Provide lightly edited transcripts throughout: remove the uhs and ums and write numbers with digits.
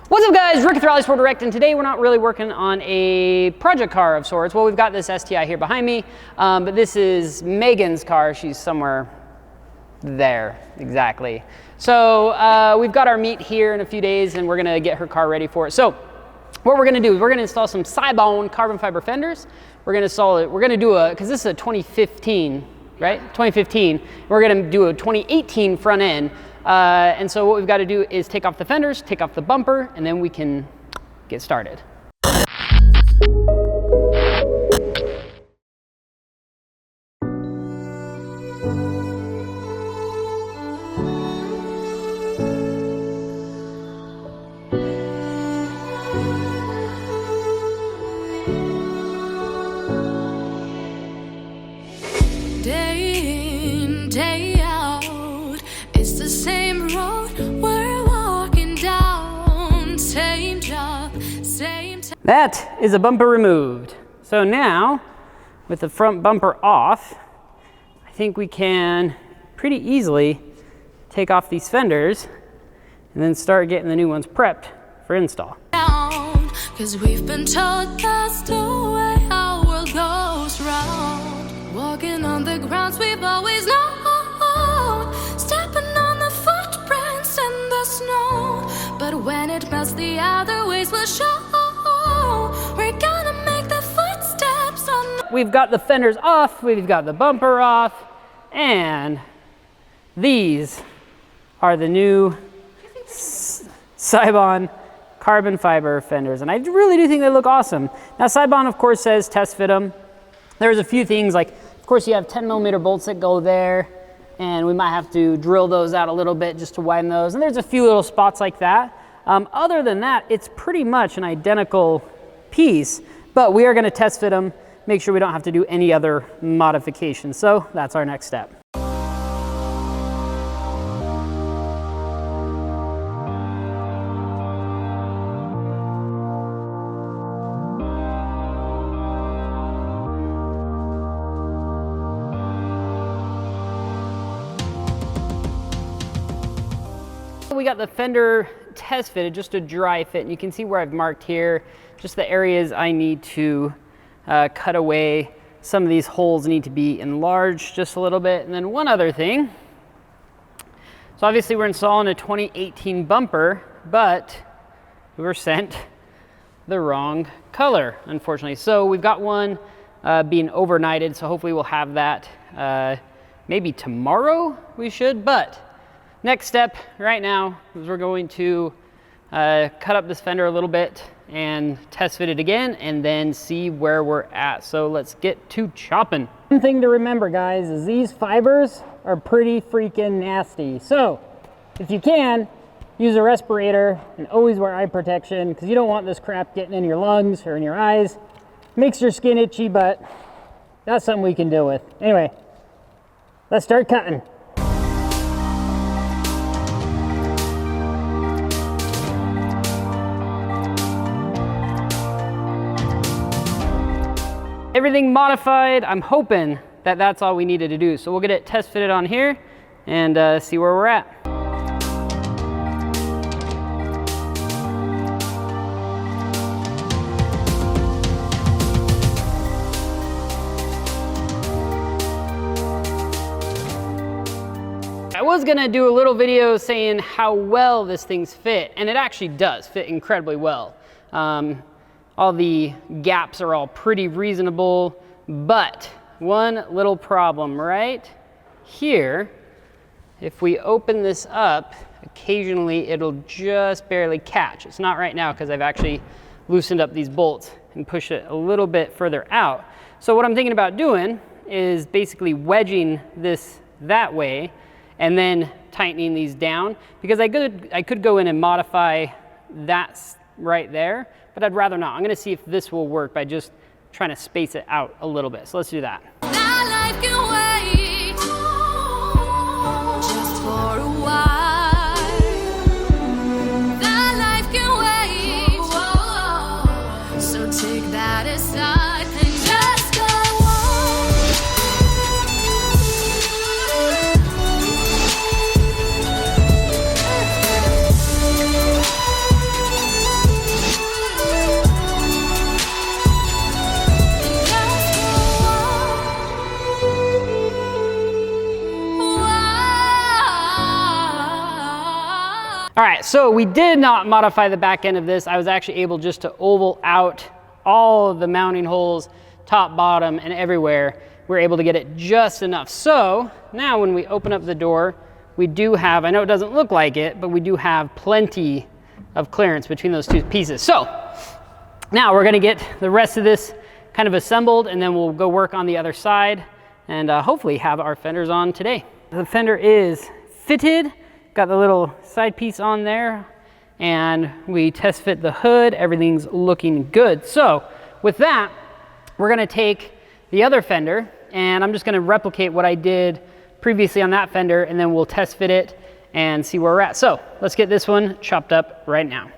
What's up guys, Rick with RallySport Direct, and today we're not really working on a project car of sorts. Well, we've got this STI here behind me, but this is Megan's car. She's somewhere there, exactly. So we've got our meet here in a few days and we're gonna get her car ready for it. So what we're gonna do is we're gonna install some Seibon Carbon Fiber Fenders. We're gonna install it, we're gonna do because this is a 2015, right? 2015. We're gonna do a 2018 front end. And so what we've got to do is take off the fenders, take off the bumper, and then we can get started. Day in, day out, it's the same road we're walking down, same job, same time. That is a bumper removed. So now, with the front bumper off, I think we can pretty easily take off these fenders and then start getting the new ones prepped for install. Cause we've been told that's the way our world goes round. Walking on the grounds we've always known, stepping on the footprints in the snow. But when it melts, the other ways will show. We're gonna make the footsteps on. We've got the fenders off, we've got the bumper off, and these are the new Seibon Carbon Fiber Fenders. And I really do think they look awesome. Now Seibon, of course, says test fit them. There's a few things like, of course, you have 10mm bolts that go there, and we might have to drill those out a little bit just to widen those. And there's a few little spots like that. Other than that, it's pretty much an identical piece, but we are going to test fit them, make sure we don't have to do any other modifications. So that's our next step. We got the fender test fitted, just a dry fit, and you can see where I've marked here just the areas I need to cut away. Some of these holes need to be enlarged just a little bit. And then one other thing, so obviously we're installing a 2018 bumper, but we were sent the wrong color, unfortunately. So we've got one being overnighted, so hopefully we'll have that maybe tomorrow we should, but next step right now is we're going to cut up this fender a little bit and test fit it again and then see where we're at. So let's get to chopping. One thing to remember, guys, is these fibers are pretty freaking nasty. So if you can, use a respirator and always wear eye protection because you don't want this crap getting in your lungs or in your eyes. Makes your skin itchy, but that's something we can deal with. Anyway, let's start cutting. Everything modified. I'm hoping that that's all we needed to do. So we'll get it test fitted on here and see where we're at. I was gonna do a little video saying how well this thing's fit, and it actually does fit incredibly well. All the gaps are all pretty reasonable, but one little problem right here, if we open this up, occasionally it'll just barely catch. It's not right now because I've actually loosened up these bolts and pushed it a little bit further out. So what I'm thinking about doing is basically wedging this that way and then tightening these down, because I could go in and modify that right there, but I'd rather not. I'm gonna see if this will work by just trying to space it out a little bit. So let's do that. That life can wait, just for a while. That life can wait, so take that aside and just go on. so we did not modify the back end of this. I was actually able just to oval out all of the mounting holes, top, bottom, and everywhere. We're able to get it just enough. So now when we open up the door, we do have, I know it doesn't look like it, but we do have plenty of clearance between those two pieces. So now we're gonna get the rest of this kind of assembled, and then we'll go work on the other side and hopefully have our fenders on today. The fender is fitted, got the little side piece on there, and we test fit the hood. Everything's looking good. So with that, we're gonna take the other fender, and I'm just gonna replicate what I did previously on that fender, and then we'll test fit it and see where we're at. So let's get this one chopped up right now.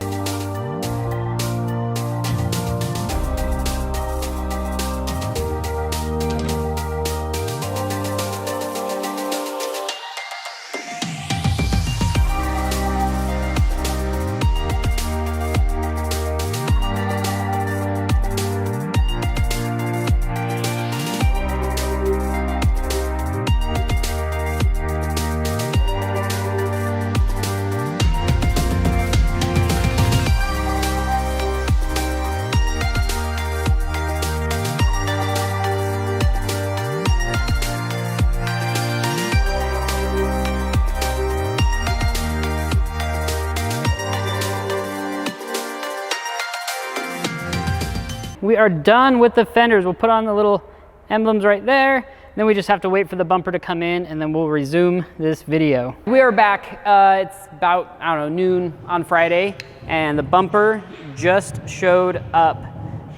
We are done with the fenders. We'll put on the little emblems right there. Then we just have to wait for the bumper to come in, and then we'll resume this video. We are back. It's about, I don't know, noon on Friday, and the bumper just showed up.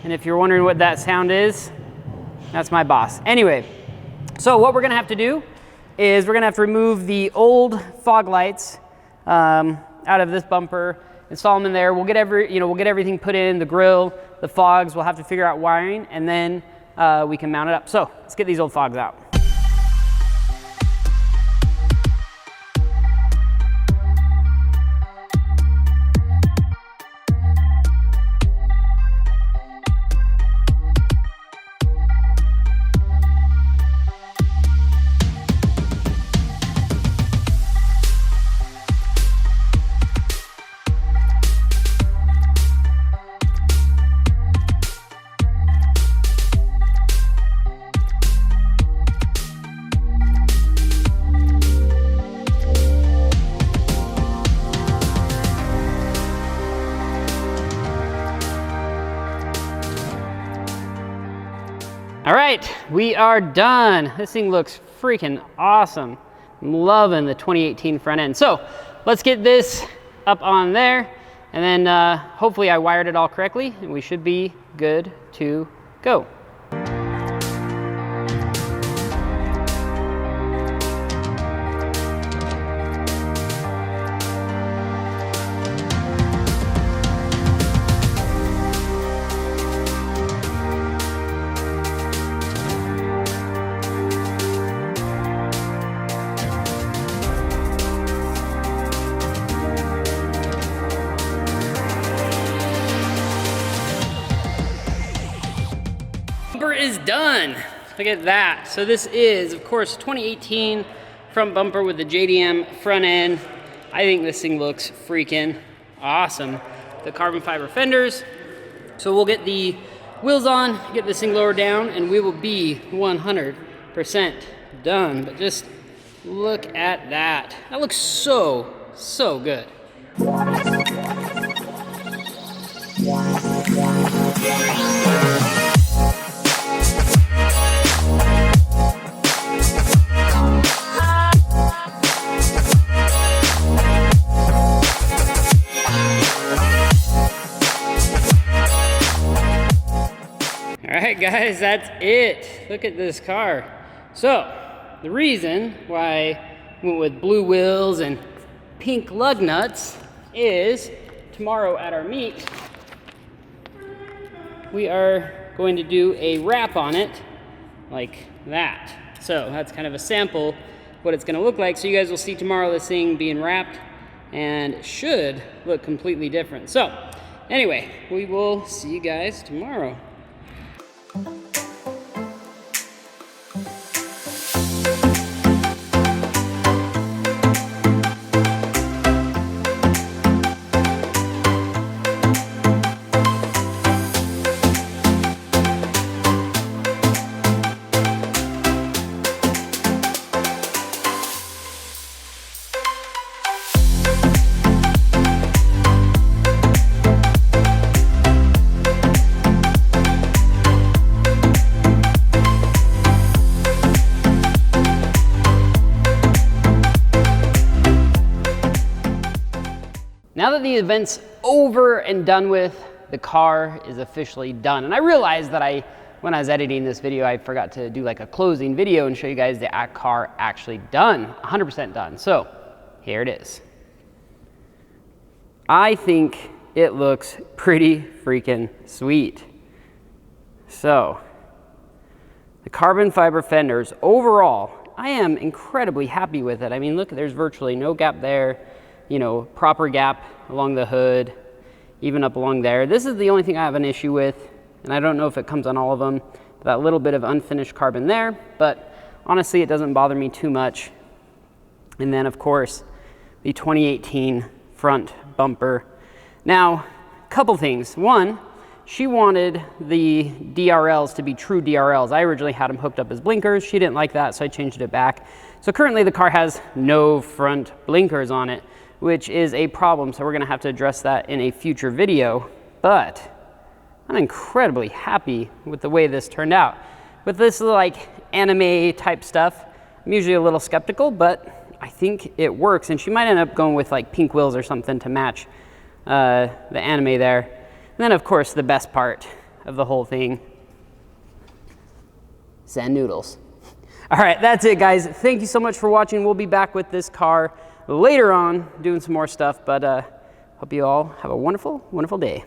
And if you're wondering what that sound is, that's my boss. Anyway, so what we're gonna have to do is we're gonna have to remove the old fog lights out of this bumper, install them in there. We'll get everything put in, the grill, the fogs. We'll have to figure out wiring, and then we can mount it up. So let's get these old fogs out. All right, we are done. This thing looks freaking awesome. I'm loving the 2018 front end. So let's get this up on there, and then hopefully I wired it all correctly, and we should be good to go. Bumper is done. Look at that. So this is, of course, 2018 front bumper with the JDM front end. I think this thing looks freaking awesome. The carbon fiber fenders. So we'll get the wheels on, get this thing lowered down, and we will be 100% done. But just look at that. That looks so, so good. All right, guys, that's it. Look at this car. So the reason why I went with blue wheels and pink lug nuts is tomorrow at our meet, we are going to do a wrap on it like that. So that's kind of a sample of what it's gonna look like. So you guys will see tomorrow this thing being wrapped, and it should look completely different. So anyway, we will see you guys tomorrow. that the event's over and done with, the car is officially done. And I realized that when I was editing this video, I forgot to do like a closing video and show you guys the car actually done, 100% done. So here it is. I think it looks pretty freaking sweet. So the carbon fiber fenders, overall, I am incredibly happy with it. I mean, look, there's virtually no gap there, you know, proper gap along the hood, even up along there. This is the only thing I have an issue with, and I don't know if it comes on all of them, that little bit of unfinished carbon there, but honestly, it doesn't bother me too much. And then, of course, the 2018 front bumper. Now, a couple things. One, she wanted the DRLs to be true DRLs. I originally had them hooked up as blinkers. She didn't like that, so I changed it back. So currently the car has no front blinkers on it, which is a problem. So we're gonna have to address that in a future video. But I'm incredibly happy with the way this turned out. With this like anime type stuff, I'm usually a little skeptical, but I think it works. And she might end up going with like pink wheels or something to match the anime there. And then, of course, the best part of the whole thing, sand noodles. All right, that's it, guys. Thank you so much for watching. We'll be back with this car later on, doing some more stuff, but hope you all have a wonderful, wonderful day.